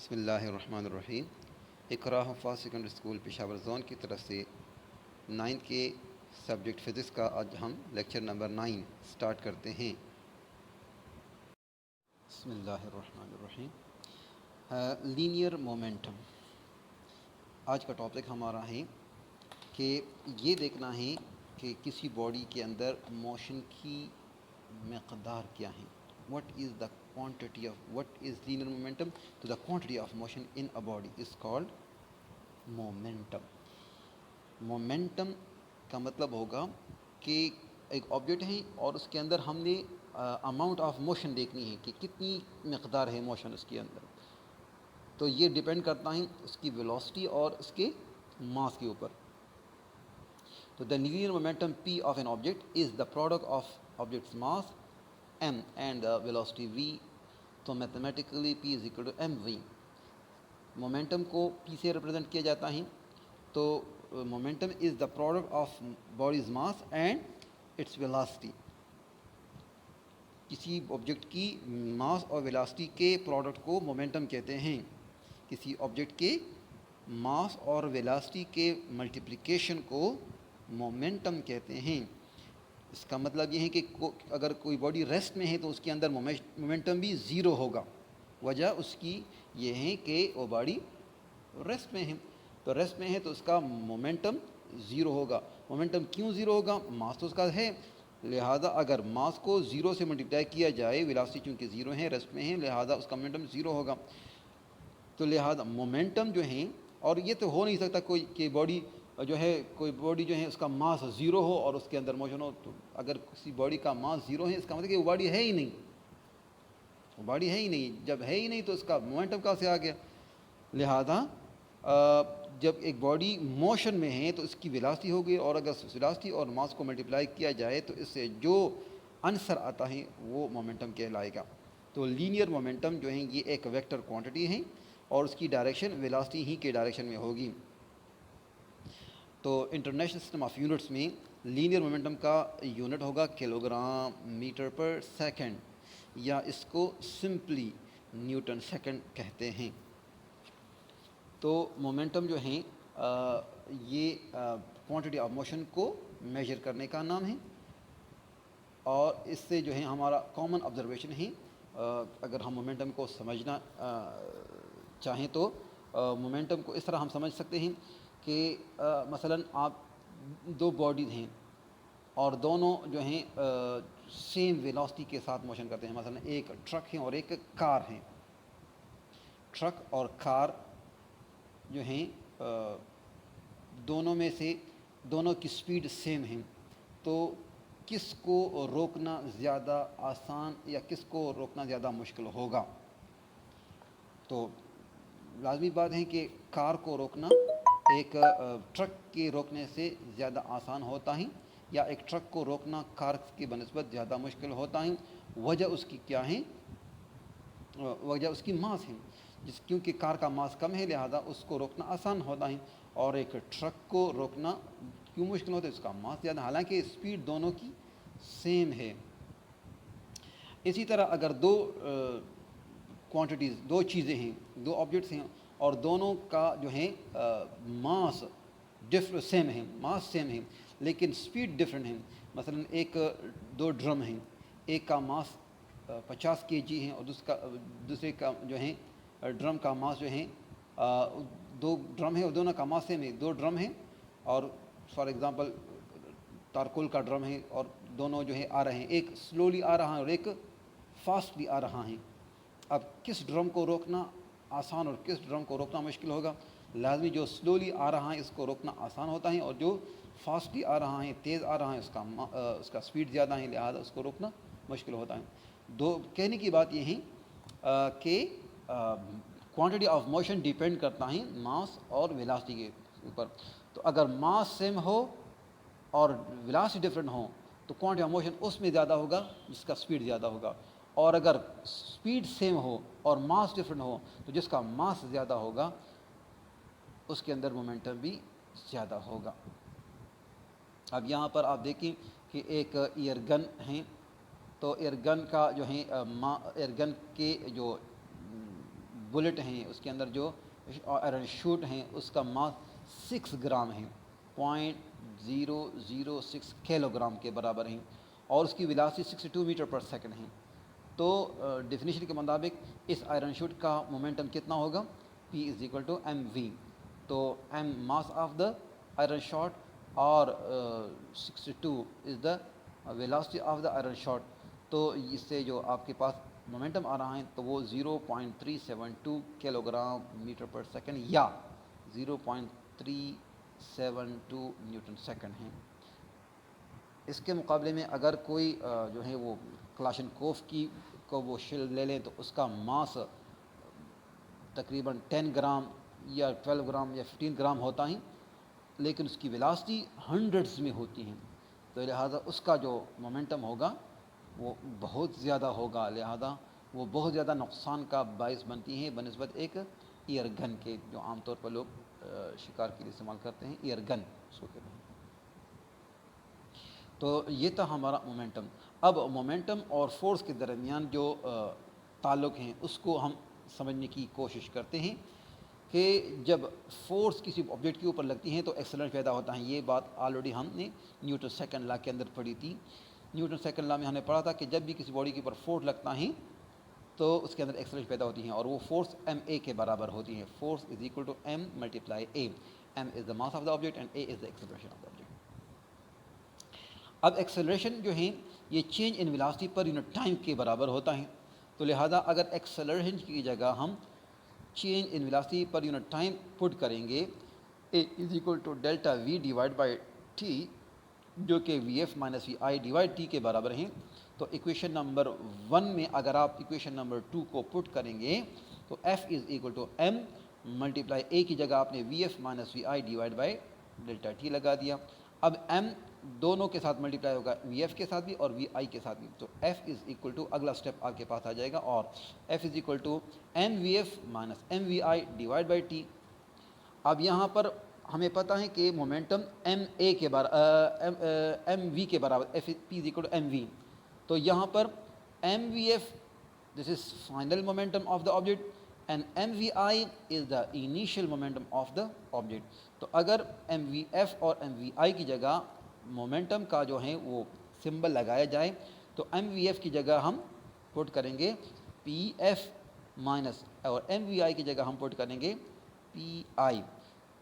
بسم اللہ الرحمن الرحیم۔ اقرا حفاظ سیکنڈری اسکول پشاور زون کی طرف سے 9th کے سبجیکٹ فزکس کا آج ہم لیکچر نمبر 9 سٹارٹ کرتے ہیں۔ بسم اللہ الرحمن الرحیم۔ لینئر مومنٹم آج کا ٹاپک ہمارا ہے کہ یہ دیکھنا ہے کہ کسی باڈی کے اندر موشن کی مقدار کیا ہے. What is the quantity of what is linear momentum? So the quantity of motion in a body is called momentum. Momentum کا مطلب ہوگا کہ ایک آبجیکٹ ہے اور اس کے اندر ہم نے اماؤنٹ آف موشن دیکھنی ہے کہ کتنی مقدار ہے موشن اس کے اندر. تو یہ ڈپینڈ کرتا ہے اس کی ویلوسٹی اور اس کے ماس کے اوپر. تو the linear momentum p of an object is the product of object's mass m and the velocity v. تو mathematically p is equal to mv. Momentum کو p سے ریپرزینٹ کیا جاتا ہے. تو momentum is the product of body's mass and its velocity. کسی object کی mass اور ویلاسٹی کے پروڈکٹ کو مومنٹم کہتے ہیں. کسی آبجیکٹ کے ماس اور ویلاسٹی کے ملٹیپلیکیشن کو مومنٹم کہتے ہیں. اس کا مطلب یہ ہے کہ اگر کوئی باڈی ریسٹ میں ہے تو اس کے اندر مومنٹم بھی زیرو ہوگا. وجہ اس کی یہ ہے کہ وہ باڈی ریسٹ میں ہے. تو ریسٹ میں ہے تو اس کا مومنٹم زیرو ہوگا. مومنٹم کیوں زیرو ہوگا؟ ماس تو اس کا ہے. لہذا اگر ماس کو زیرو سے ملٹیپلائی کیا جائے، ویلاسٹی چونکہ زیرو ہے، ریسٹ میں ہے، لہذا اس کا مومنٹم زیرو ہوگا. تو لہذا مومنٹم جو ہیں، اور یہ تو ہو نہیں سکتا کوئی کہ باڈی جو ہے کوئی باڈی جو ہے اس کا ماس زیرو ہو اور اس کے اندر موشن ہو. تو اگر کسی باڈی کا ماس زیرو ہے اس کا مطلب کہ وہ باڈی ہے ہی نہیں. وہ باڈی ہے ہی نہیں. جب ہے ہی نہیں تو اس کا مومنٹم کہاں سے آ گیا؟ لہذا جب ایک باڈی موشن میں ہے تو اس کی ویلاسٹی ہوگی، اور اگر ویلاسٹی اور ماس کو ملٹیپلائی کیا جائے تو اس سے جو آنسر آتا ہے وہ مومنٹم کہلائے گا. تو لینئر مومنٹم جو ہیں یہ ایک ویکٹر کوانٹٹی ہے اور اس کی ڈائریکشن ویلاسٹی ہی کے ڈائریکشن میں ہوگی. تو انٹرنیشنل سسٹم آف یونٹس میں لینئر مومنٹم کا یونٹ ہوگا kilo gram metre per second, یا اس کو سمپلی نیوٹن سیکنڈ کہتے ہیں. تو مومنٹم جو ہیں یہ کوانٹٹی آف موشن کو میجر کرنے کا نام ہے. اور اس سے جو ہے ہمارا کامن آبزرویشن ہے. اگر ہم مومنٹم کو سمجھنا چاہیں تو مومنٹم کو اس طرح ہم سمجھ سکتے ہیں کہ مثلا آپ دو باڈیز ہیں اور دونوں جو ہیں سیم ویلاسٹی کے ساتھ موشن کرتے ہیں. مثلا ایک ٹرک ہے اور ایک کار ہے. ٹرک اور کار جو ہیں دونوں میں سے دونوں کی سپیڈ سیم ہیں. تو کس کو روکنا زیادہ آسان یا کس کو روکنا زیادہ مشکل ہوگا؟ تو لازمی بات ہے کہ کار کو روکنا ایک ٹرک کے روکنے سے زیادہ آسان ہوتا ہے، یا ایک ٹرک کو روکنا کار کی بنسبت زیادہ مشکل ہوتا ہے. وجہ اس کی کیا ہے؟ وجہ اس کی ماس ہے. کیونکہ کار کا ماس کم ہے لہذا اس کو روکنا آسان ہوتا ہے، اور ایک ٹرک کو روکنا کیوں مشکل ہوتا ہے؟ اس کا ماس زیادہ، حالانکہ اسپیڈ دونوں کی سیم ہے. اسی طرح اگر دو کوانٹٹیز، دو چیزیں ہیں، دو آبجیکٹس ہیں اور دونوں کا جو ہے ماس سیم ہے، ماس سیم ہے لیکن سپیڈ ڈفرینٹ ہے. مثلا دو ڈرم ہیں، ایک کا ماس 50 kg ہے اور دوسرے کا جو ہے ڈرم کا ماس جو ہے دو ڈرم ہے اور دونوں کا ماس سیم ہے. دو ڈرم ہیں اور فار ایگزامپل تارکول کا ڈرم ہے اور دونوں جو ہے آ رہے ہیں، ایک سلولی آ رہا ہے اور ایک فاسٹلی آ رہا ہے. اب کس ڈرم کو روکنا آسان اور کس ڈرم کو روکنا مشکل ہوگا؟ لازمی جو سلولی آ رہا ہے اس کو روکنا آسان ہوتا ہے، اور جو فاسٹلی آ رہا ہے، تیز آ رہا ہے، اس کا سپیڈ زیادہ ہے لہذا اس کو روکنا مشکل ہوتا ہے. کہنے کی بات یہ ہے کہ کوانٹٹی آف موشن ڈیپینڈ کرتا ہے ماس اور ویلاسٹی کے اوپر. تو اگر ماس سیم ہو اور ویلاسٹی ڈفرینٹ ہو تو کوانٹٹی آف موشن اس میں زیادہ ہوگا جس کا سپیڈ زیادہ ہوگا. اور اگر سپیڈ سیم ہو اور ماس ڈفرینٹ ہو تو جس کا ماس زیادہ ہوگا اس کے اندر مومنٹم بھی زیادہ ہوگا. اب یہاں پر آپ دیکھیں کہ ایک ایئر گن ہیں. تو ایئر گن کا جو ہے ایئر گن کے جو بلٹ ہیں اس کے اندر جو آئرن شوٹ ہیں اس کا ماس 6 گرام ہے، 0.006 کلو گرام کے برابر ہیں، اور اس کی ویلاسٹی 62 میٹر پر سیکنڈ ہے۔ تو ڈیفینیشن کے مطابق اس آئرن شوٹ کا مومنٹم کتنا ہوگا؟ P is equal to M v. تو m mass of the iron shot اور 62 is the velocity of the iron shot, تو اس سے جو آپ کے پاس مومنٹم آ رہا ہے تو وہ 0.372 kilo gram metre per second یا 0.372 نیوٹن سیکنڈ ہیں۔ اس کے مقابلے میں اگر کوئی جو ہے وہ کلاشنکوف کی کو وہ شیل لے لیں تو اس کا ماس تقریباً 10 گرام یا 12 گرام یا 15 گرام ہوتا ہے، لیکن اس کی ویلاسٹی ہنڈریڈز میں ہوتی ہیں، تو لہٰذا اس کا جو مومنٹم ہوگا وہ بہت زیادہ ہوگا، لہذا وہ بہت زیادہ نقصان کا باعث بنتی ہیں بنسبت ایک ایئر گن کے، جو عام طور پر لوگ شکار کے لیے استعمال کرتے ہیں، ایئر گن اس کو کہتے ہیں۔ تو یہ تھا ہمارا مومنٹم۔ اب مومنٹم اور فورس کے درمیان جو تعلق ہیں اس کو ہم سمجھنے کی کوشش کرتے ہیں کہ جب فورس کسی آبجیکٹ کے اوپر لگتی ہیں تو ایکسلریشن پیدا ہوتا ہے۔ یہ بات آلریڈی ہم نے نیوٹن سیکنڈ لا کے اندر پڑھی تھی۔ نیوٹن سیکنڈ لا میں ہم نے پڑھا تھا کہ جب بھی کسی باڈی کے اوپر فورس لگتا ہے تو اس کے اندر ایکسلریشن پیدا ہوتی ہیں، اور وہ فورس ایم اے کے برابر ہوتی ہے۔ Force is equal to M multiply A. M is the mass of the object and A is the acceleration of the object. اب ایکسلریشن جو ہیں یہ change in velocity per unit time کے برابر ہوتا ہے، تو لہذا اگر ایکسلریشن کی جگہ ہم change in velocity per unit time put کریں گے، a is equal to delta v divide by t, جو کہ وی ایف مائنس وی آئی ڈیوائڈ ٹی کے برابر ہیں، تو ایکویشن نمبر 1 میں اگر آپ ایکویشن نمبر 2 کو پٹ کریں گے تو F is equal to M multiply a کی جگہ آپ نے v F minus v I divide by delta t لگا دیا۔ اب ایم دونوں کے ساتھ ملٹیپلائی ہوگا، وی ایف کے ساتھ بھی اور وی آئی کے ساتھ بھی، تو ایف از اکول ٹو اگلا اسٹیپ آپ کے پاس آ جائے گا، اور F is equal to M we F minus M we I divide by T. اب یہاں پر ہمیں پتہ ہے کہ مومنٹم ایم اے کے ایم وی کے برابر، f p is equal to M v, تو یہاں پر m we f this is final momentum of the object and m we i is the initial momentum of the object. تو اگر m وی f اور m we i کی جگہ momentum کا جو ہے وہ سمبل لگایا جائے تو ایم وی ایف کی جگہ ہم پٹ کریں گے پی ایف مائنس، اور ایم وی آئی کی جگہ ہم پٹ کریں گے پی آئی۔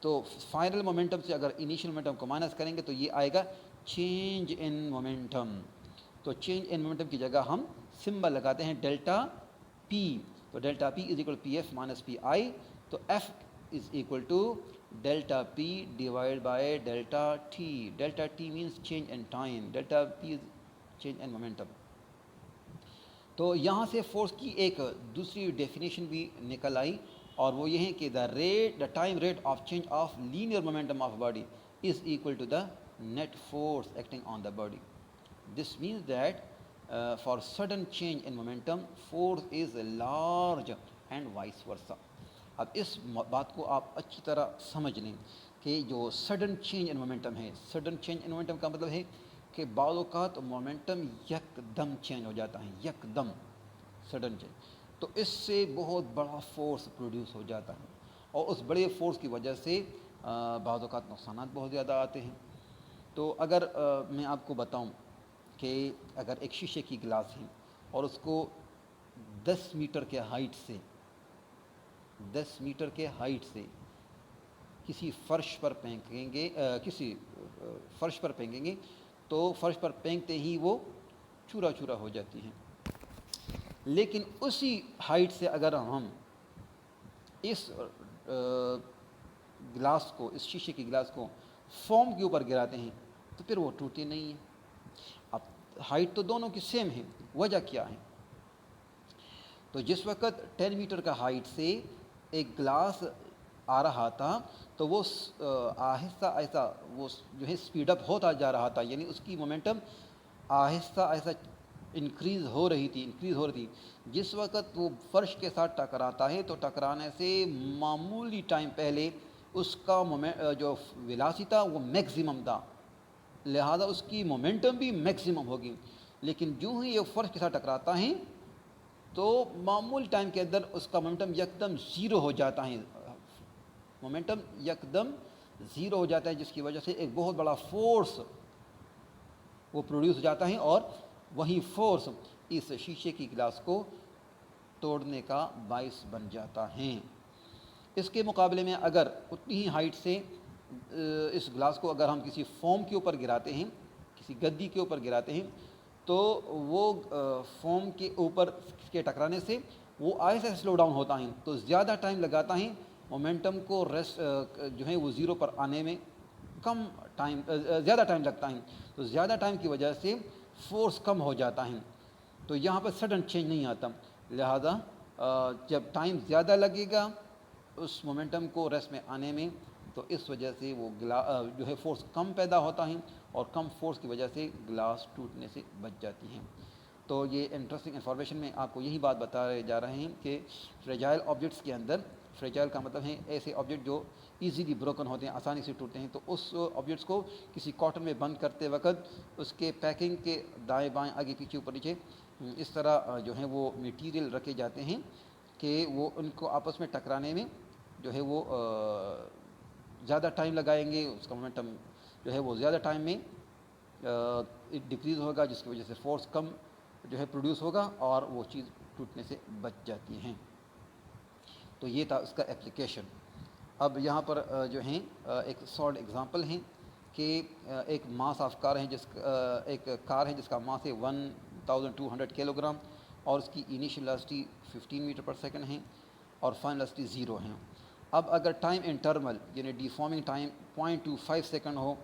تو فائنل مومنٹم سے اگر انیشیل مومنٹم کو مائنس کریں گے تو یہ آئے گا چینج ان مومنٹم۔ تو چینج ان مومنٹم کی جگہ ہم سمبل لگاتے ہیں ڈیلٹا پی، تو delta p is equal p f minus p i, تو F is equal to delta p divide by delta t. Delta t means change in time, delta p is change in momentum. تو یہاں سے force کی ایک دوسری definition بھی نکل آئی، اور وہ یہ ہے کہ the time rate of change of linear momentum of body is equal to the net force acting on the body. This means that for sudden change in momentum, force is large and vice versa. اب اس بات کو آپ اچھی طرح سمجھ لیں کہ جو سڈن چینج ان مومنٹم ہے، سڈن چینج ان مومنٹم کا مطلب ہے کہ بعض اوقات مومنٹم یک دم چینج ہو جاتا ہے، یک دم سڈن چینج، تو اس سے بہت بڑا فورس پروڈیوس ہو جاتا ہے، اور اس بڑے فورس کی وجہ سے بعض اوقات نقصانات بہت زیادہ آتے ہیں۔ تو اگر میں آپ کو بتاؤں کہ اگر ایک شیشے کی گلاس ہے اور اس کو 10 میٹر کے ہائٹ سے کسی فرش پر پھینکیں گے، تو فرش پر پھینکتے ہی وہ چورا چورا ہو جاتی ہیں، لیکن اسی ہائٹ سے اگر ہم اس گلاس کو، اس شیشے کی گلاس کو فوم کے اوپر گراتے ہیں تو پھر وہ ٹوٹتی نہیں ہے۔ اب ہائٹ تو دونوں کی سیم ہے، وجہ کیا ہے؟ تو جس وقت 10 میٹر کا ہائٹ سے ایک گلاس آ رہا تھا تو وہ آہستہ آہستہ وہ جو ہے اسپیڈ اپ ہوتا جا رہا تھا، یعنی اس کی مومنٹم آہستہ آہستہ انکریز ہو رہی تھی۔ جس وقت وہ فرش کے ساتھ ٹکراتا ہے تو ٹکرانے سے معمولی ٹائم پہلے اس کا جو ویلاسٹی تھا وہ میکسیمم تھا، لہذا اس کی مومنٹم بھی میکسیمم ہوگی، لیکن جو ہی یہ فرش کے ساتھ ٹکراتا ہے تو معمول ٹائم کے اندر اس کا مومنٹم یکدم زیرو ہو جاتا ہے، مومنٹم یکدم زیرو ہو جاتا ہے، جس کی وجہ سے ایک بہت بڑا فورس وہ پروڈیوس ہو جاتا ہے، اور وہی فورس اس شیشے کی گلاس کو توڑنے کا باعث بن جاتا ہے۔ اس کے مقابلے میں اگر اتنی ہی ہائٹ سے اس گلاس کو اگر ہم کسی فوم کے اوپر گراتے ہیں، کسی گدی کے اوپر گراتے ہیں، تو وہ فوم کے اوپر کے ٹکرانے سے وہ آہستہ سلو ڈاؤن ہوتا ہے، تو زیادہ ٹائم لگاتا ہے مومنٹم کو ریسٹ جو ہے وہ زیرو پر آنے میں، کم ٹائم زیادہ ٹائم لگتا ہے، تو زیادہ ٹائم کی وجہ سے فورس کم ہو جاتا ہے، تو یہاں پر سڈن چینج نہیں آتا، لہذا جب ٹائم زیادہ لگے گا اس مومنٹم کو ریسٹ میں آنے میں، تو اس وجہ سے وہ جو ہے فورس کم پیدا ہوتا ہے، اور کم فورس کی وجہ سے گلاس ٹوٹنے سے بچ جاتی ہیں۔ تو یہ انٹرسٹنگ انفارمیشن میں آپ کو یہی بات بتائے جا رہے ہیں کہ فریجائل آبجیکٹس کے اندر، فریجائل کا مطلب ہے ایسے آبجیکٹ جو ایزیلی بروکن ہوتے ہیں، آسانی سے ٹوٹتے ہیں، تو اس آبجیکٹس کو کسی کاٹن میں بند کرتے وقت اس کے پیکنگ کے دائیں بائیں آگے پیچھے اوپر نیچے اس طرح جو ہے وہ میٹیریل رکھے جاتے ہیں کہ وہ ان کو آپس میں ٹکرانے میں جو ہے وہ زیادہ ٹائم لگائیں گے، اس کا مومنٹم جو ہے وہ زیادہ ٹائم میں ڈکریز ہوگا، جس کی وجہ سے فورس کم جو ہے پروڈیوس ہوگا اور وہ چیز ٹوٹنے سے بچ جاتی ہیں۔ تو یہ تھا اس کا اپلیکیشن۔ اب یہاں پر جو ہیں ایک سالڈ ایگزامپل ہیں کہ ایک ماس آف کار ہے، ایک کار ہے جس کا ماس ہے 1200 کلو گرام، اور اس کی initial velocity 15 metre per second ہے، اور فائنل ویلوسٹی 0 ہے۔ اب اگر ٹائم انٹرول یعنی ڈیفارمنگ ٹائم 0.25 سیکنڈ ہو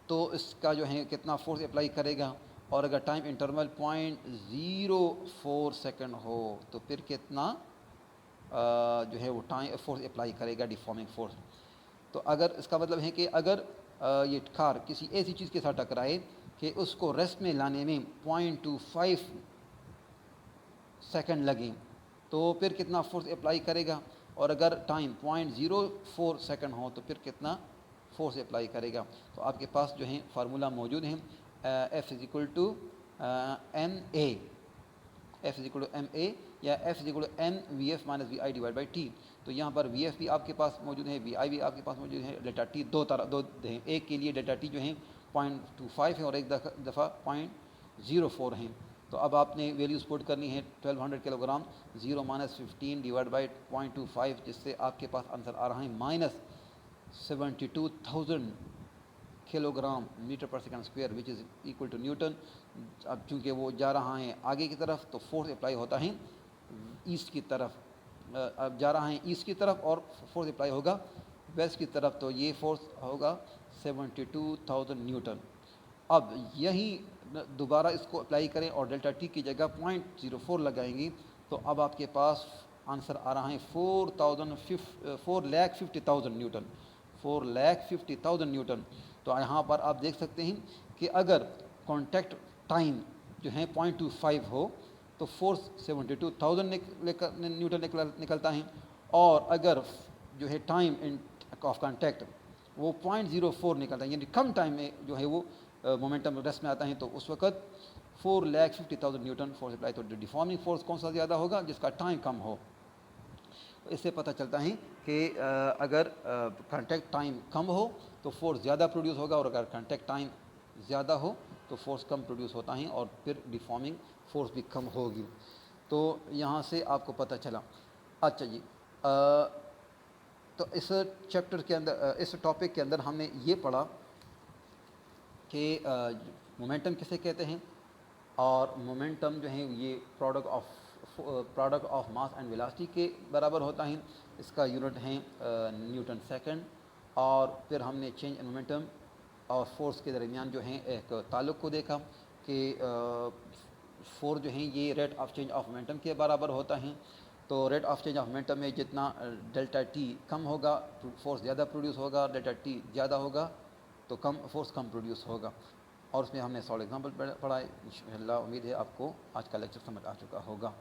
تو اس کا جو ہے کتنا فورس اپلائی کرے گا، اور اگر ٹائم انٹرول 0.04 سیکنڈ ہو تو پھر کتنا جو ہے وہ ٹائم فورس اپلائی کرے گا، ڈیفارمنگ فورس۔ تو اگر اس کا مطلب ہے کہ اگر یہ کار کسی ایسی چیز کے ساتھ ٹکرائے کہ اس کو ریسٹ میں لانے میں 0.25 سیکنڈ لگیں تو پھر کتنا فورس اپلائی کرے گا، اور اگر ٹائم 0.04 سیکنڈ ہو تو پھر کتنا فورس اپلائی کرے گا۔ تو آپ کے پاس جو ہیں فارمولہ موجود ہیں، F = ma، F = ma یا F = mvf - vi/t۔ تو یہاں پر vf بھی آپ کے پاس موجود ہے، vi بھی آپ کے پاس موجود ہے، ڈیلٹا ٹی دو ہیں، ایک کے لیے ڈیلٹا ٹی جو ہیں 0.25 ہے اور ایک دفعہ 0.04 ہیں۔ تو اب آپ نے ویلیوز پٹ کرنی ہے 1200 کلو گرام 0 - 15 / 0.25، جس سے آپ کے پاس آنسر آ رہا ہے -72,000 kilogram metre per second square, which is equal to newton. اب چونکہ وہ جا رہا ہے آگے کی طرف تو فورس اپلائی ہوتا ہے ایسٹ کی طرف، اب جا رہا ہے ایسٹ کی طرف اور فورس اپلائی ہوگا ویسٹ کی طرف، تو یہ فورس ہوگا 72,000 نیوٹن۔ اب یہی دوبارہ اس کو اپلائی کریں اور ڈیلٹا ٹی کی جگہ 0.04 لگائیں گے، تو اب آپ کے پاس آنسر آ رہا ہے 4,50,000 نیوٹن، 4,50,000 نیوٹن۔ تو یہاں پر آپ دیکھ سکتے ہیں کہ اگر کانٹیکٹ ٹائم جو ہے 0.25 ہو تو فورس 72,000 نیوٹن نکلتا ہے، اور اگر جو ہے ٹائم آف کانٹیکٹ وہ 0.04 نکلتا ہے، یعنی کم ٹائم میں جو ہے وہ مومنٹم ریسٹ میں آتا ہے، تو اس وقت 4,50,000 نیوٹن فورس اپلائی۔ تو ڈیفارمنگ فورس کون سا زیادہ ہوگا؟ جس کا ٹائم کم ہو۔ اس سے پتہ چلتا ہے کہ اگر کانٹیکٹ ٹائم کم ہو تو فورس زیادہ پروڈیوس ہوگا، اور اگر کانٹیکٹ ٹائم زیادہ ہو تو فورس کم پروڈیوس ہوتا ہے، اور پھر ڈیفارمنگ فورس بھی کم ہوگی۔ تو یہاں سے آپ کو پتہ چلا۔ اچھا جی، تو اس چیپٹر کے اندر، اس ٹاپک کے اندر ہم نے یہ پڑھا کہ مومنٹم کسے کہتے ہیں، اور مومنٹم جو ہے یہ product of mass and velocity کے برابر ہوتا ہے، اس کا یونٹ ہے نیوٹن سیکنڈ۔ اور پھر ہم نے چینج ان مومنٹم اور فورس کے درمیان جو ہے ایک تعلق کو دیکھا کہ فورس جو ہیں یہ rate of change of momentum کے برابر ہوتا ہے، تو rate of change of momentum میں جتنا ڈیلٹا ٹی کم ہوگا فورس زیادہ پروڈیوس ہوگا، ڈیلٹا ٹی زیادہ ہوگا تو فورس کم پروڈیوس ہوگا۔ اور اس میں ہم نے سالڈ ایگزامپل پڑھا ہے۔ انشاءاللہ امید ہے آپ کو آج کا لیکچر سمجھ آ چکا ہوگا۔